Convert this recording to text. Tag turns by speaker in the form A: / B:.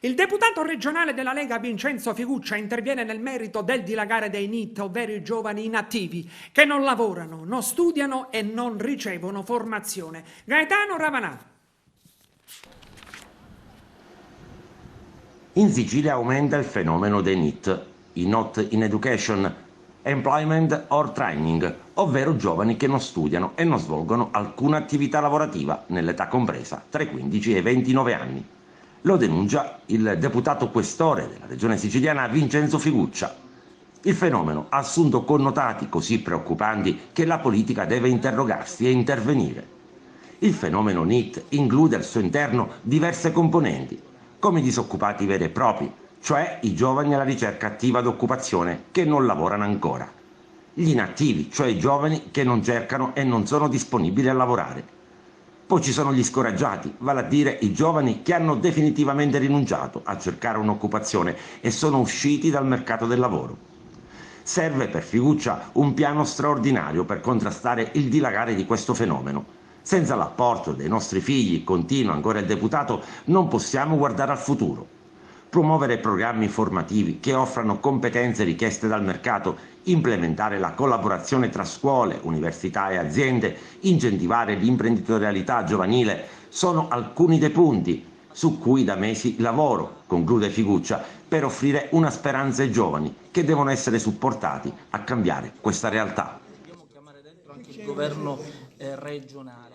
A: Il deputato regionale della Lega Vincenzo Figuccia interviene nel merito del dilagare dei NEET, ovvero i giovani inattivi, che non lavorano, non studiano e non ricevono formazione. Gaetano Ravanà.
B: In Sicilia aumenta il fenomeno dei NEET, i Not in Education, Employment or Training, ovvero giovani che non studiano e non svolgono alcuna attività lavorativa nell'età compresa tra i 15 e i 29 anni. Lo denuncia il deputato questore della regione siciliana Vincenzo Figuccia. Il fenomeno ha assunto connotati così preoccupanti che la politica deve interrogarsi e intervenire. Il fenomeno NEET include al suo interno diverse componenti, come i disoccupati veri e propri, cioè i giovani alla ricerca attiva d'occupazione che non lavorano ancora. Gli inattivi, cioè i giovani che non cercano e non sono disponibili a lavorare. Poi ci sono gli scoraggiati, vale a dire i giovani che hanno definitivamente rinunciato a cercare un'occupazione e sono usciti dal mercato del lavoro. Serve per Figuccia un piano straordinario per contrastare il dilagare di questo fenomeno. Senza l'apporto dei nostri figli, continua ancora il deputato, non possiamo guardare al futuro. Promuovere programmi formativi che offrano competenze richieste dal mercato, implementare la collaborazione tra scuole, università e aziende, incentivare l'imprenditorialità giovanile sono alcuni dei punti su cui da mesi lavoro, conclude Figuccia, per offrire una speranza ai giovani che devono essere supportati a cambiare questa realtà.
C: Dobbiamo chiamare dentro anche il governo regionale.